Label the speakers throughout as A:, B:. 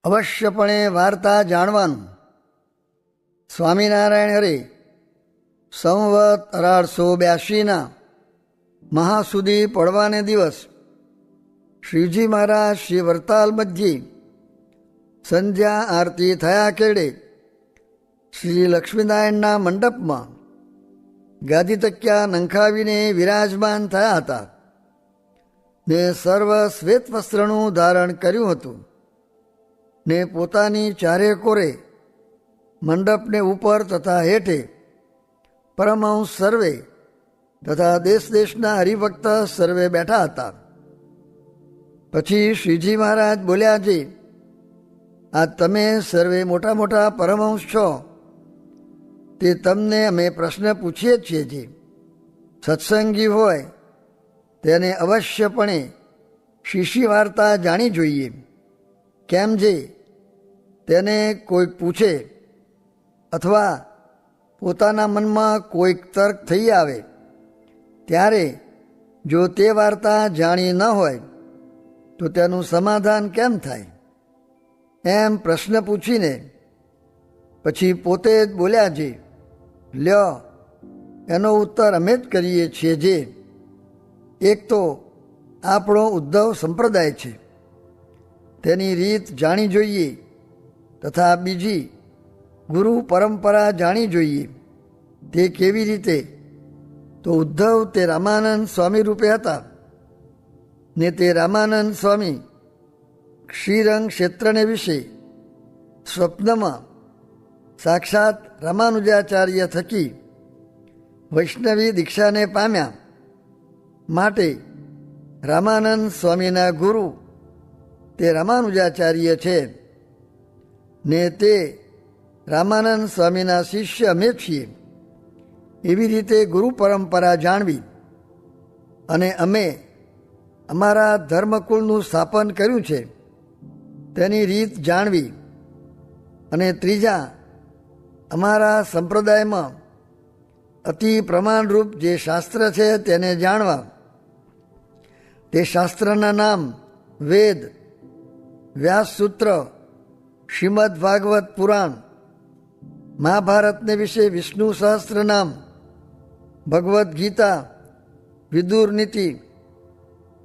A: અવશ્યપણે વાર્તા જાણવાનું. સ્વામિનારાયણ હરે સંવત 1882 મહાસુદી પડવાને દિવસ શ્રીજી મહારાજ શ્રી વરતાલ મધ્યે સંધ્યા આરતી થયા કેળે શ્રી લક્ષ્મીનારાયણના મંડપમાં ગાદી તક્યા નંખાવીને વિરાજમાન થયા હતા ને સર્વ શ્વેત વસ્ત્રનું ધારણ કર્યું હતું ને પોતાની ચારે કોરે મંડપને ઉપર તથા હેઠે પરમહંસ સર્વે તથા દેશ દેશના હરિભક્ત સર્વે બેઠા હતા. પછી શ્રીજી મહારાજ બોલ્યા છે, આ તમે સર્વે મોટા મોટા પરમહંસ છો, તે તમને અમે પ્રશ્ન પૂછીએ છીએ. જે સત્સંગી હોય તેને અવશ્યપણે શીશી વાર્તા જાણી જોઈએ. કેમ જે તેને કોઈક પૂછે અથવા પોતાના મનમાં કોઈક તર્ક થઈ આવે ત્યારે જો તે વાર્તા જાણી ન હોય તો તેનું સમાધાન કેમ થાય? એમ પ્રશ્ન પૂછીને પછી પોતે જ બોલ્યા છે, લ્યો એનો ઉત્તર અમે જ કરીએ છીએ. જે એક તો આપણો ઉદ્ધવ સંપ્રદાય છે, તેની રીત જાણી જોઈએ, તથા બીજી ગુરુ પરંપરા જાણી જોઈએ. તે કેવી રીતે? તો ઉદ્ધવ તે રામાનંદ સ્વામી રૂપે હતા ને તે રામાનંદ સ્વામી શ્રીરંગ ક્ષેત્રને વિશે સ્વપ્નમાં સાક્ષાત રામાનુજાચાર્ય થકી વૈષ્ણવી દીક્ષાને પામ્યા. માટે રામાનંદ સ્વામીના ગુરુ તે રામાનુજાચાર્ય છે ને તે રામાનંદ સ્વામીના શિષ્ય અમે છીએ. એવી રીતે ગુરુ પરંપરા જાણવી અને અમે અમારા ધર્મકુળનું સ્થાપન કર્યું છે તેની રીત જાણવી અને ત્રીજા અમારા સંપ્રદાયમાં અતિ પ્રમાણરૂપ જે શાસ્ત્ર છે તેને જાણવા. તે શાસ્ત્રના નામ વેદ, વ્યાસસૂત્ર, શ્રીમદ ભાગવત પુરાણ, મહાભારતને વિશે વિષ્ણુ સહસ્ત્ર નામ, ભગવદ્ ગીતા, વિદુર નીતિ,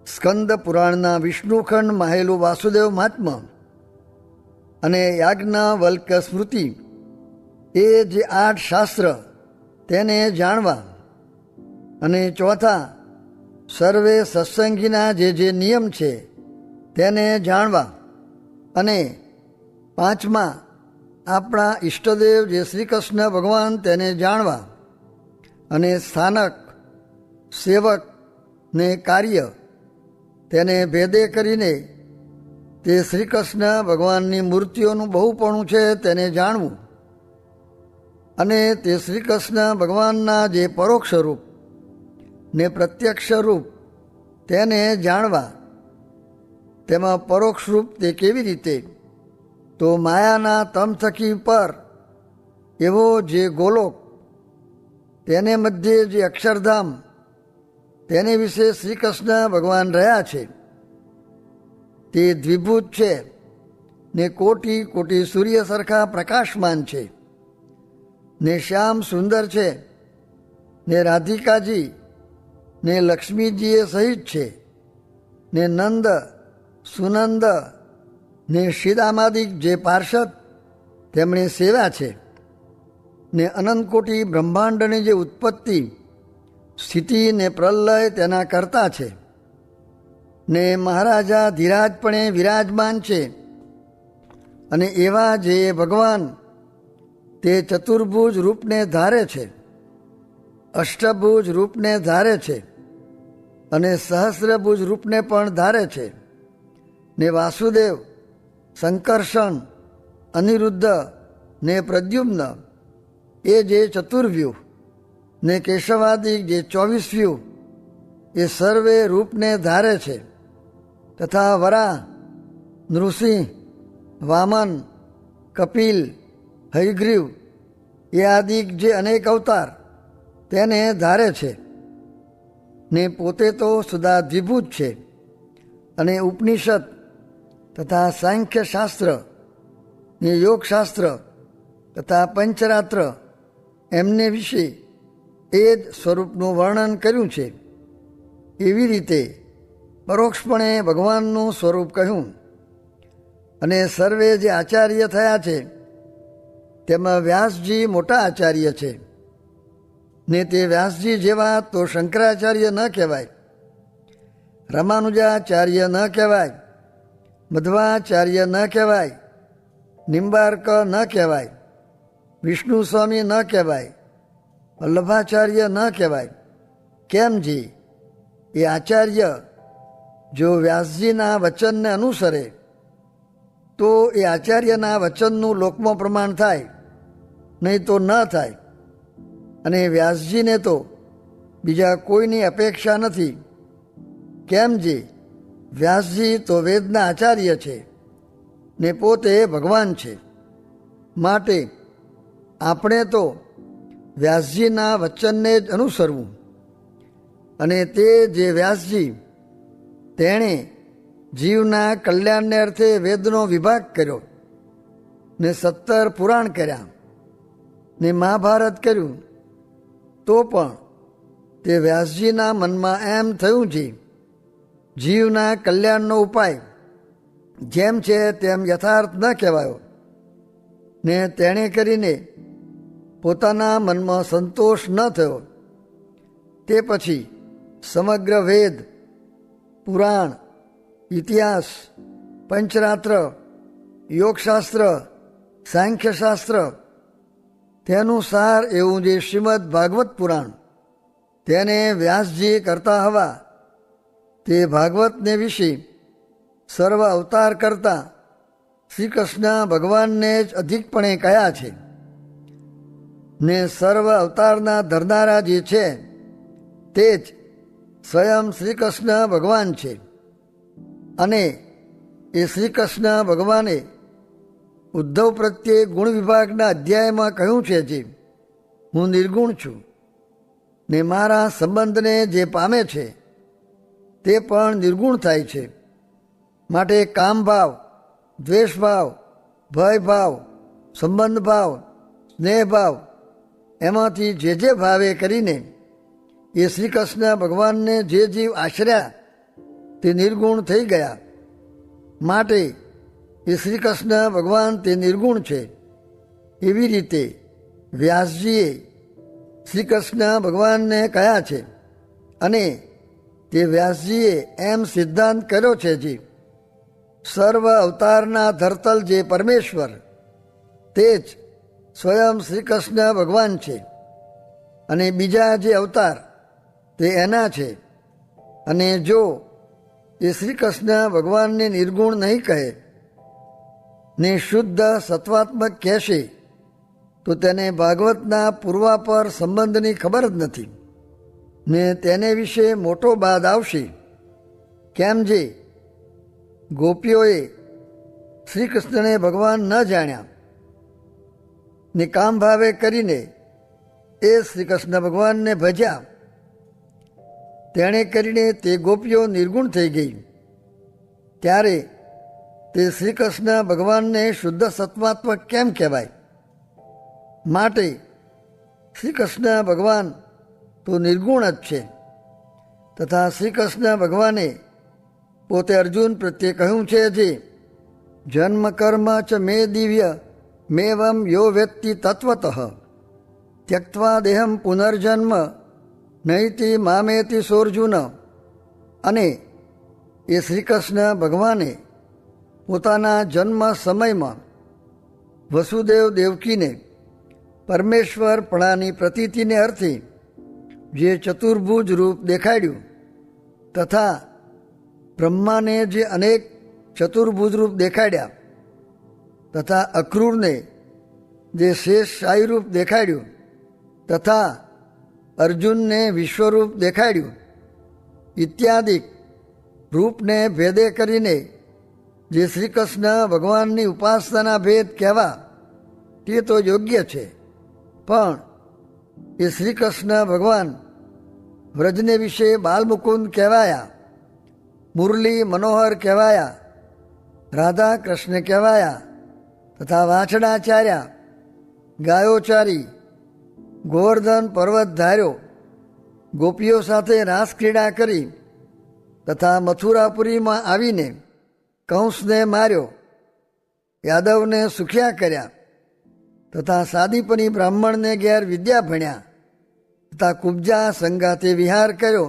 A: સ્કંદ પુરાણના વિષ્ણુખંડ માહેલું વાસુદેવ મહાત્મા અને યાજ્ઞવલ્ક સ્મૃતિ, એ જે 8 શાસ્ત્ર તેને જાણવા. અને ચોથા સર્વે સત્સંગીના જે નિયમ છે તેને જાણવા. અને પાંચમા આપણા ઈષ્ટદેવ જે શ્રી કૃષ્ણ ભગવાન તેને જાણવા. અને સ્થાનક, સેવક ને કાર્ય તેને ભેદે કરીને તે શ્રી કૃષ્ણ ભગવાનની મૂર્તિઓનું બહુપણું છે તેને જાણવું. અને તે શ્રી કૃષ્ણ ભગવાનના જે પરોક્ષ રૂપ ને પ્રત્યક્ષ રૂપ તેને જાણવા. તેમાં પરોક્ષ રૂપ તે કેવી રીતે? તો માયાના તમ થકી પર એવો જે ગોલોક, તેને મધ્યે જે અક્ષરધામ, તેને વિશે શ્રી કૃષ્ણ ભગવાન રહ્યા છે. તે દ્વિભૂત છે ને કોટી કોટી સૂર્ય સરખા પ્રકાશમાન છે ને શ્યામ સુંદર છે ને રાધિકાજી ને લક્ષ્મીજીએ સહિત છે ને નંદ, સુનંદ ને શ્રીદામાદિક જે પાર્ષદ તેમણે સેવા છે ને અનંતકોટી બ્રહ્માંડની જે ઉત્પત્તિ, સ્થિતિ ને પ્રલય તેના કરતા છે ને મહારાજા ધીરાજપણે વિરાજમાન છે. અને એવા જે ભગવાન તે ચતુર્ભુજ રૂપને ધારે છે, અષ્ટભુજ રૂપને ધારે છે અને સહસ્રભુજ રૂપને પણ ધારે છે. ને વાસુદેવ, સંકર્ષણ, અનિરુદ્ધ ને પ્રદ્યુમ્ન, એ જે ચતુર્વ્યુહ ને કેશવાદિક જે 24 વ્યૂહ, એ સર્વે રૂપને ધારે છે. તથા વરાહ, નૃસિંહ, વામન, કપિલ, હયગ્રીવ એ આદિક જે અનેક અવતાર તેને ધારે છે. ને પોતે તો સુધા દ્વિભૂત છે અને ઉપનિષદ તથા સાંખ્ય શાસ્ત્ર ને યોગશાસ્ત્ર તથા પંચરાત્ર એમને વિશે એ જ સ્વરૂપનું વર્ણન કર્યું છે. એવી રીતે પરોક્ષપણે ભગવાનનું સ્વરૂપ કહ્યું. અને સર્વે જે આચાર્ય થયા છે તેમાં વ્યાસજી મોટા આચાર્ય છે. ને તે વ્યાસજી જેવા તો શંકરાચાર્ય ન કહેવાય, રામાનુજાચાર્ય ન કહેવાય, મધ્વાચાર્ય ન કહેવાય, નિંબાર્ક ન કહેવાય, વિષ્ણુ સ્વામી ન કહેવાય, વલ્લભાચાર્ય ન કહેવાય. કેમ જી? એ આચાર્ય જો વ્યાસજીના વચનને અનુસરે તો એ આચાર્યના વચનનું લોકમાં પ્રમાણ થાય, નહીં તો ન થાય. અને વ્યાસજીને તો બીજા કોઈની અપેક્ષા નથી. કેમ જે વ્યાસજી તો વેદના આચાર્ય છે ને પોતે ભગવાન છે. માટે આપણે તો વ્યાસજીના વચનને જ અનુસરવું. અને તે જે વ્યાસજી તેણે જીવના કલ્યાણને અર્થે વેદનો વિભાગ કર્યો ને 17 પુરાણ કર્યા ને મહાભારત કર્યું, તો પણ તે વ્યાસજીના મનમાં એમ થયું છે જીવના કલ્યાણનો ઉપાય જેમ છે તેમ યથાર્થ ન કહેવાયો. ને તેણે કરીને પોતાના મનમાં સંતોષ ન થયો. તે પછી સમગ્ર વેદ, પુરાણ, ઇતિહાસ, પંચરાત્ર, યોગશાસ્ત્ર, સાંખ્યશાસ્ત્ર તેનું સાર એવું જે શ્રીમદ ભાગવત પુરાણ તેને વ્યાસજી કરતા હવા તે ભાગવતને વિશે સર્વ અવતાર કરતા શ્રી કૃષ્ણ ભગવાનને જ અધિકપણે કયા છે. ને સર્વ અવતારના ધરનારા જે છે તે જ સ્વયં શ્રી કૃષ્ણ ભગવાન છે. અને એ શ્રી કૃષ્ણ ભગવાને ઉદ્ધવ પ્રત્યે ગુણ વિભાગના અધ્યાયમાં કહ્યું છે જે હું નિર્ગુણ છું ને મારા સંબંધને જે પામે છે તે પણ નિર્ગુણ થાય છે. માટે કામભાવ, દ્વેષભાવ, ભયભાવ, સંબંધભાવ, સ્નેહભાવ એમાંથી જે ભાવે કરીને એ શ્રી કૃષ્ણ ભગવાનને જે જીવ આશર્યા તે નિર્ગુણ થઈ ગયા. માટે એ શ્રી કૃષ્ણ ભગવાન તે નિર્ગુણ છે. એવી રીતે વ્યાસજીએ શ્રી કૃષ્ણ ભગવાનને કહ્યા છે. અને તે વ્યાસજીએ એમ સિદ્ધાંત કર્યો છે જે સર્વ અવતારના ધરતલ જે પરમેશ્વર તે જ સ્વયં શ્રી કૃષ્ણ ભગવાન છે. અને બીજા જે અવતાર તે એના છે. અને જો એ શ્રી કૃષ્ણ ભગવાનને નિર્ગુણ નહીં કહે ને શુદ્ધ સત્વાત્મક કહેશે તો તેને ભાગવતના પૂર્વાપર સંબંધની ખબર જ નથી ને તેને વિશે મોટો બાદ આવશે. કેમ જે ગોપીઓએ શ્રી કૃષ્ણને ભગવાન ન જાણ્યા ને કામ ભાવે કરીને એ શ્રી કૃષ્ણ ભગવાનને ભજ્યા, તેણે કરીને તે ગોપીઓ નિર્ગુણ થઈ ગઈ. ત્યારે તે શ્રી કૃષ્ણ ભગવાનને શુદ્ધ સત્વાત્મક કેમ કહેવાય? માટે શ્રી કૃષ્ણ ભગવાન તો નિર્ગુણ જ છે. તથા શ્રી કૃષ્ણ ભગવાને પોતે અર્જુન પ્રત્યે કહ્યું છે જે જન્મ કર્મ ચ મે દિવ્ય મેવમ યો વેત્તિ તત્વતઃ ત્યક્ત્વા દેહમ પુનર્જન્મ નૈતિ મામેતિ સોર્જુન. અને એ શ્રી કૃષ્ણ ભગવાને પોતાના જન્મ સમયમાં વસુદેવ દેવકીને પરમેશ્વરપણાની પ્રતીતિને અર્થે જે ચતુર્ભુજ રૂપ દેખાડ્યું તથા બ્રહ્માને જે અનેક ચતુર્ભુજ રૂપ દેખાડ્યા તથા અક્રૂરને જે શેષ શાહી રૂપ દેખાડ્યું તથા અર્જુનને વિશ્વરૂપ દેખાડ્યું ઇત્યાદિ રૂપને ભેદે કરીને જે શ્રી કૃષ્ણ ભગવાનની ઉપાસનાના ભેદ કહેવા તે તો યોગ્ય છે. પણ એ શ્રી કૃષ્ણ ભગવાન વ્રજને વિશે બાલમુકુંદ કહેવાયા, મુરલી મનોહર કહેવાયા, રાધા કૃષ્ણ કહેવાયા તથા વાછડા ચાર્યા, ગાયો ચારી, ગોવર્ધન પર્વત ધાર્યો, ગોપીઓ સાથે રાસ ક્રીડા કરી, તથા મથુરાપુરીમાં આવીને કંસને માર્યો, યાદવને સુખ્યા કર્યા, તથા સાદીપની બ્રાહ્મણને ઘેર વિદ્યા ભણ્યા, તથા કુબ્જા સંગાતે વિહાર કર્યો,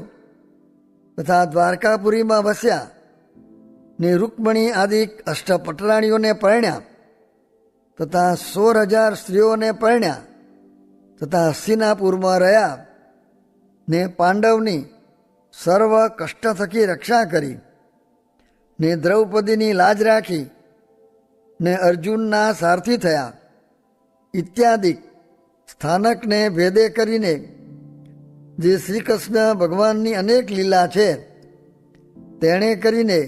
A: તથા દ્વારકાપુરીમાં વસ્યા, ને રૂકમણી આદિ અષ્ટપટરાણીઓને પરણ્યા, તથા 16,000 સ્ત્રીઓને પરણ્યા, તથા હસ્તિનાપુરમાં રહ્યા, ને પાંડવની સર્વ કષ્ટ થકી રક્ષા કરી, ને દ્રૌપદીની લાજ રાખી, ને અર્જુનના સારથી થયા ઇત્યાદિ સ્થાનકને ભેદે કરીને જે શ્રી કૃષ્ણ ભગવાનની અનેક લીલા છે તેણે કરીને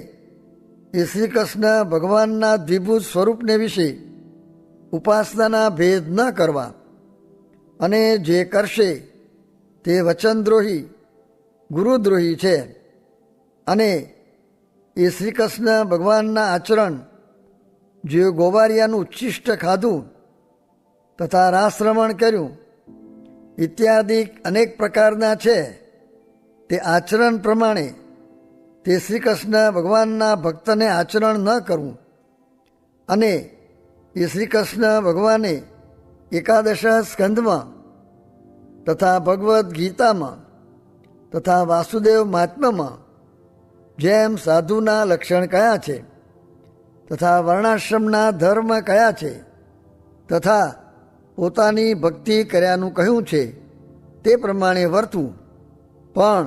A: એ શ્રી કૃષ્ણ ભગવાનના દ્વિભુજ સ્વરૂપને વિશે ઉપાસનાના ભેદ ન કરવા, અને જે કરશે તે વચનદ્રોહી ગુરુદ્રોહી છે, અને એ શ્રી કૃષ્ણ ભગવાનના આચરણ જે ગોવારિયાનું ઉચ્છિષ્ટ ખાધું તથા રાસરમણ કર્યું ઇત્યાદિ અનેક પ્રકારના છે, તે આચરણ પ્રમાણે તે શ્રી કૃષ્ણ ભગવાનના ભક્તને આચરણ ન કરવું, અને એ શ્રી કૃષ્ણ ભગવાને એકાદશ સ્કંધમાં તથા ભગવદ્ ગીતામાં તથા વાસુદેવ મહાત્મ્યમાં જેમ સાધુના લક્ષણ કયા છે, તથા વર્ણાશ્રમના ધર્મ કયા છે, તથા પોતાની ભક્તિ કર્યાનું કહ્યું છે તે પ્રમાણે વર્તવું, પણ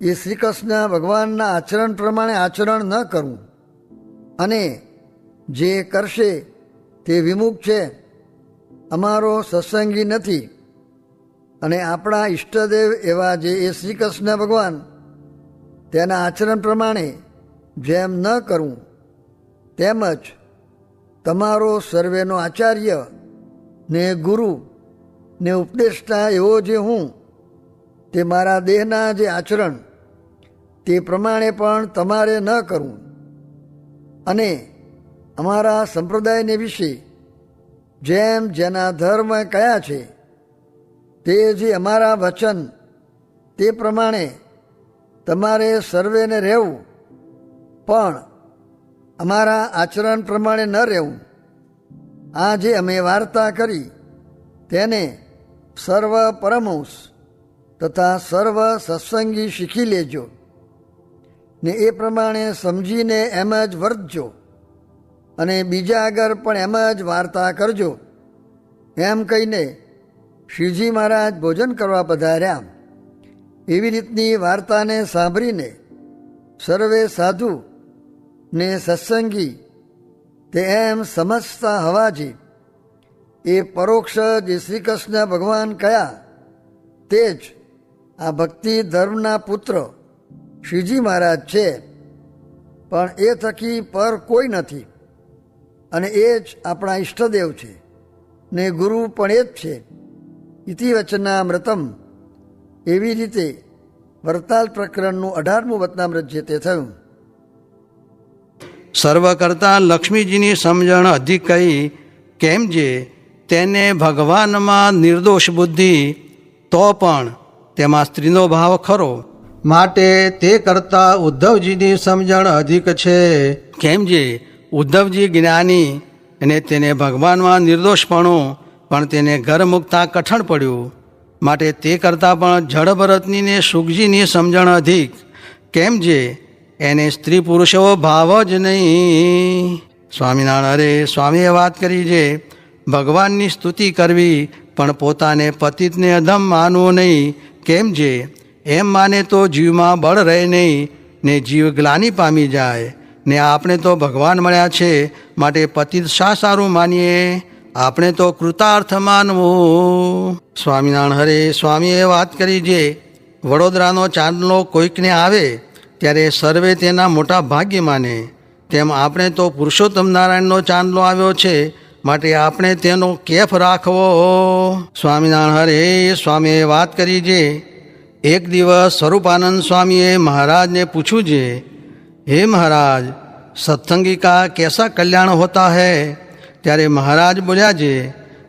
A: એ શ્રી કૃષ્ણ ભગવાનના આચરણ પ્રમાણે આચરણ ન કરવું, અને જે કરશે તે વિમુખ છે, અમારો સત્સંગી નથી, અને આપણા ઈષ્ટદેવ એવા જે એ શ્રી કૃષ્ણ ભગવાન તેના આચરણ પ્રમાણે જેમ ન કરવું, તેમજ તમારો સર્વેનો આચાર્ય ને ગુરુ ને ઉપદેષ્ટા એવો જે હું, તે મારા દેહના જે આચરણ તે પ્રમાણે પણ તમારે ન કરવું, અને અમારા સંપ્રદાયને વિશે જેમ જેના ધર્મ કયા છે તે જે અમારા વચન તે પ્રમાણે તમારે સર્વેને રહેવું, પણ અમારા આચરણ પ્રમાણે ન રહેવું. આ જે અમે વાર્તા કરી તેને સર્વ પરમહંસ તથા સર્વ સત્સંગી શીખી લેજો, ને એ પ્રમાણે સમજીને એમ જ વર્તજો, અને બીજા આગળ પણ એમ જ વાર્તા કરજો. એમ કહીને શ્રીજી મહારાજ ભોજન કરવા પધાર્યા. એવી રીતની વાર્તાને સાંભળીને સર્વે સાધુ ને સત્સંગી તે એમ સમજતા હવાજી એ પરોક્ષ જે શ્રી કૃષ્ણ ભગવાન કયા તે જ આ ભક્તિ ધર્મના પુત્ર શ્રીજી મહારાજ છે, પણ એ થકી પર કોઈ નથી, અને એ જ આપણા ઈષ્ટદેવ છે, ને ગુરુ પણ એ જ છે. ઇતિ વચનામૃતમ. એવી રીતે વરતાલ પ્રકરણનું 18મું વચનામૃત જે તે થયું.
B: સર્વ કરતાં લક્ષ્મીજીની સમજણ અધિક કહી, કેમ જે તેને ભગવાનમાં નિર્દોષ બુદ્ધિ, તો પણ તેમાં સ્ત્રીનો ભાવ ખરો, માટે તે કરતાં ઉદ્ધવજીની સમજણ અધિક છે. કેમ જે ઉદ્ધવજી જ્ઞાની અને તેને ભગવાનમાં નિર્દોષપણું, પણ તેને ઘર મૂકતા કઠણ પડ્યું, માટે તે કરતાં પણ જડભરતની ને સુખજીની સમજણ અધિક. કેમ જે એને સ્ત્રી પુરુષો ભાવ જ નહીં. સ્વામિનારાયણ. અરે સ્વામીએ વાત કરી છે ભગવાનની સ્તુતિ કરવી, પણ પોતાને પતિતને અધમ માનવું નહીં. કેમ જે એમ માને તો જીવમાં બળ રહે નહીં, ને જીવ ગ્લાનિ પામી જાય. ને આપણે તો ભગવાન મળ્યા છે, માટે પતિત શા સારું માનીએ, આપણે તો કૃતાર્થ માનવું. સ્વામિનારાયણ. હરે સ્વામીએ વાત કરી છે વડોદરાનો ચાંદલો કોઈકને આવે ત્યારે સર્વે તેના મોટા ભાગ્ય માને, તેમ આપણે તો પુરુષોત્તમ નારાયણનો ચાંદલો આવ્યો છે, માટે આપણે તેનો કેફ રાખવો. સ્વામિનારાયણ. હરે સ્વામીએ વાત કરી છે એક દિવસ સ્વરૂપાનંદ સ્વામીએ મહારાજને પૂછ્યું છે, હે મહારાજ, सत्संगी का कैसा कल्याण होता है, ત્યારે મહારાજ બોલ્યા છે,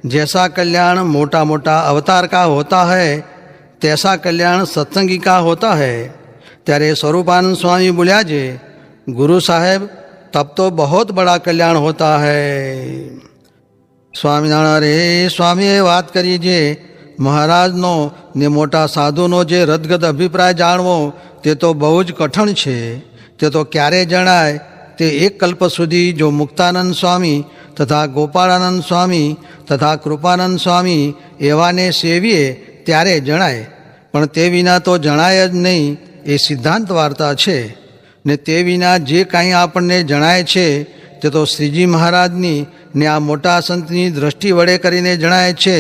B: जैसा कल्याण मोटा मोटा अवतार का होता है तैसा कल्याण सत्संगी का होता है। ત્યારે स्वरूपानंद स्वामी बोलिया जे, गुरु साहेब तब तो बहुत बड़ा कल्याण होता है। સ્વામિનારાયણ રે સ્વામીએ વાત કરી છે, મહારાજનો ને મોટા સાધુનો જે રદગદ અભિપ્રાય જાણવો તે તો બહુ જ કઠણ છે। તે તો ક્યારે જણાય? તે એક કલ્પ સુધી જો મુક્તાનંદ સ્વામી તથા ગોપાળાનંદ સ્વામી તથા કૃપાનંદ સ્વામી એવાને સેવીએ ત્યારે જણાય, પણ તે વિના તો જણાય જ નહીં। એ સિદ્ધાંત વાર્તા છે ને તે વિના જે કાંઈ આપણને જણાય છે તે તો શ્રીજી મહારાજની ને આ મોટા સંતની દ્રષ્ટિ વડે કરીને જણાય છે।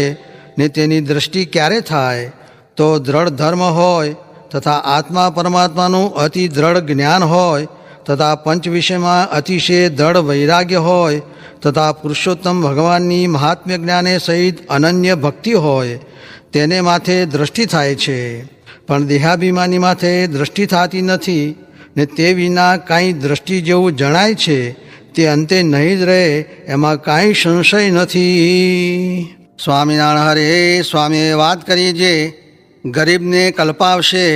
B: ને તેની દ્રષ્ટિ ક્યારે થાય? તો દ્રઢ ધર્મ હોય તથા આત્મા પરમાત્માનું અતિ દ્રઢ જ્ઞાન હોય તથા પંચ વિષયમાં અતિશય દ્રઢ વૈરાગ્ય હોય તથા પુરુષોત્તમ ભગવાનની મહાત્મ્ય જ્ઞાને સહિત અનન્ય ભક્તિ હોય, તેને માથે દ્રષ્ટિ થાય છે। પણ દેહાભિમાની માથે દ્રષ્ટિ થતી નથી ને તે વિના કાંઈ દ્રષ્ટિ જેવું જણાય છે તે અંતે નહીં જ રહે, એમાં કાંઈ સંશય નથી। સ્વામિનારાયણ હરે સ્વામીએ વાત કરી છે, ગરીબને કલ્પાવશે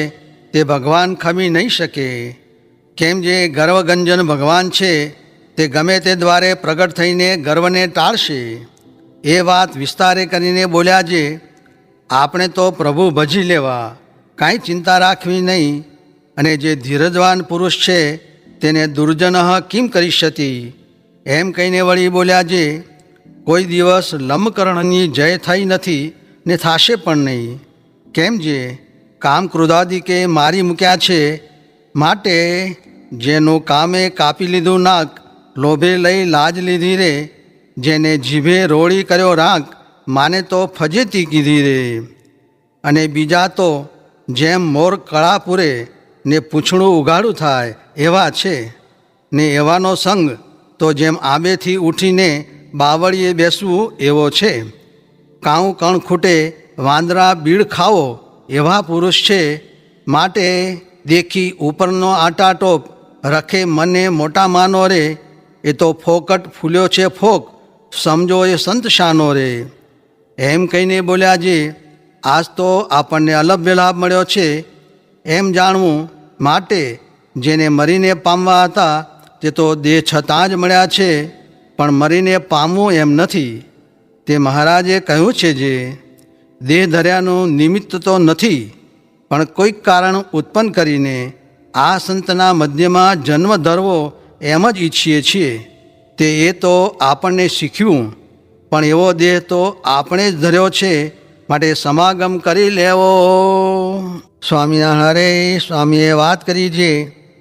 B: તે ભગવાન ખમી નહીં શકે। કેમ જે ગર્વગંજન ભગવાન છે તે ગમે તે દ્વારે પ્રગટ થઈને ગર્વને ટાળશે। એ વાત વિસ્તારે કરીને બોલ્યા છે, આપણે તો પ્રભુ ભજી લેવા, કાંઈ ચિંતા રાખવી નહીં। અને જે ધીરજવાન પુરુષ છે તેને દુર્જન કિમ કરીષ્યતિ, એમ કહીને વળી બોલ્યા છે, કોઈ દિવસ લંબકર્ણની જય થઈ નથી ને થાશે પણ નહીં। કેમ જે કામ ક્રોધાદિકે મારી મૂક્યા છે, માટે જેનું કામે કાપી લીધું નાક, લોભે લઈ લાજ લીધી રે, જેને જીભે રોળી કર્યો રાંક, માને તો ફજેતી કીધી રે। અને બીજા તો જેમ મોર કળા પૂરે ને પૂંછડું ઉઘાડું થાય એવા છે, ને એવાનો સંગ તો જેમ આંબેથી ઉઠીને બાવળીએ બેસવું એવો છે। કાઉ કણ ખૂટે વાંદરા બીડ ખાવો એવા પુરુષ છે, માટે દેખી ઉપરનો આટાટોપ રખે મને મોટા માનો રે, એ તો ફોકટ ફૂલ્યો છે ફોક, સમજો એ સંત શાનો રે। એમ કહીને બોલ્યા છે, આજ તો આપણને અલભ્ય લાભ મળ્યો છે એમ જાણવું, માટે જેને મરીને પામવા હતા તે તો દેહ છતાં જ મળ્યા છે, પણ મરીને પામવું એમ નથી। તે મહારાજે કહ્યું છે જે, દેહ ધર્યાનું નિમિત્ત તો નથી, પણ કોઈક કારણ ઉત્પન્ન કરીને આ સંતના મધ્યમાં જન્મ ધરવો એમ જ ઈચ્છીએ છીએ। તે એ તો આપણને શીખ્યું, પણ એવો દેહ તો આપણે જ ધર્યો છે, માટે સમાગમ કરી લેવો। સ્વામિનારાયણ સ્વામીએ વાત કરી છે,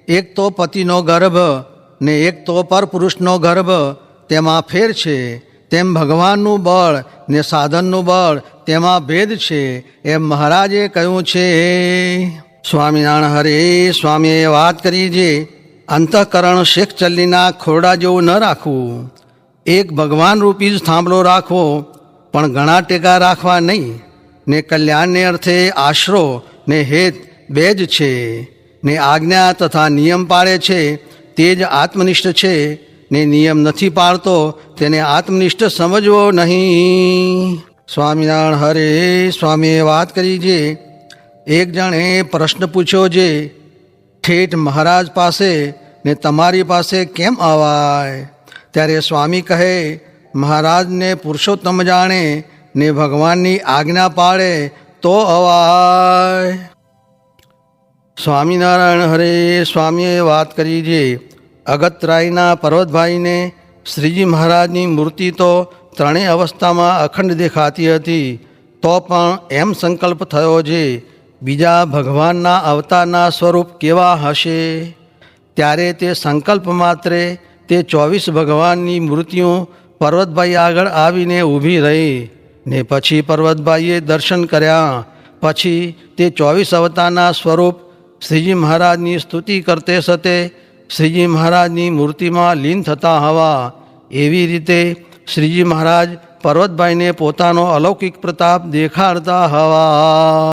B: એક તો પતિનો ગર્ભ ને એક તો પરપુરુષનો ગર્ભ, તેમાં ફેર છે। તેમ ભગવાનનું બળ ને સાધનનું બળ તેમાં ભેદ છે, એમ મહારાજે કહ્યું છે। સ્વામિનારાયણ હરે સ્વામીએ વાત કરી છે, અંતઃકરણ શેખ ચલ્લીના ખોરડા જેવું ન રાખવું। એક ભગવાન રૂપી જ થાંભલો રાખવો, પણ ઘણા ટેકા રાખવા નહીં। ને કલ્યાણને અર્થે આશરો ને હેત બે જ છે, ને આજ્ઞા તથા નિયમ પાળે છે તે જ આત્મનિષ્ઠ છે, ને નિયમ નથી પાળતો તેને આત્મનિષ્ઠ સમજવો નહીં। સ્વામિનારાયણ હરે સ્વામીએ વાત કરી છે, એક જણે પ્રશ્ન પૂછ્યો છે, ઠેઠ મહારાજ પાસે ને તમારી પાસે કેમ આવાય? ત્યારે સ્વામી કહે, મહારાજને પુરુષોત્તમ જાણે ને ભગવાનની આજ્ઞા પાળે તો અવાય। સ્વામિનારાયણ હરે સ્વામીએ વાત કરી છે, અગતરાયના પર્વતભાઈને શ્રીજી મહારાજની મૂર્તિ તો ત્રણેય અવસ્થામાં અખંડ દેખાતી હતી, તો પણ એમ સંકલ્પ થયો છે, બીજા ભગવાનના અવતારના સ્વરૂપ કેવા હશે? ત્યારે તે સંકલ્પ માત્રે તે 24 ભગવાનની મૂર્તિઓ પર્વતભાઈ આગળ આવીને ઊભી રહી, ને પછી પર્વતભાઈએ દર્શન કર્યા। પછી તે 24 અવતારના સ્વરૂપ શ્રીજી મહારાજની સ્તુતિ કરતે સતે શ્રીજી મહારાજની મૂર્તિમાં લીન થતા હવા। એવી રીતે શ્રીજી મહારાજ પર્વતભાઈને પોતાનો અલૌકિક પ્રતાપ દેખાડતા હવા।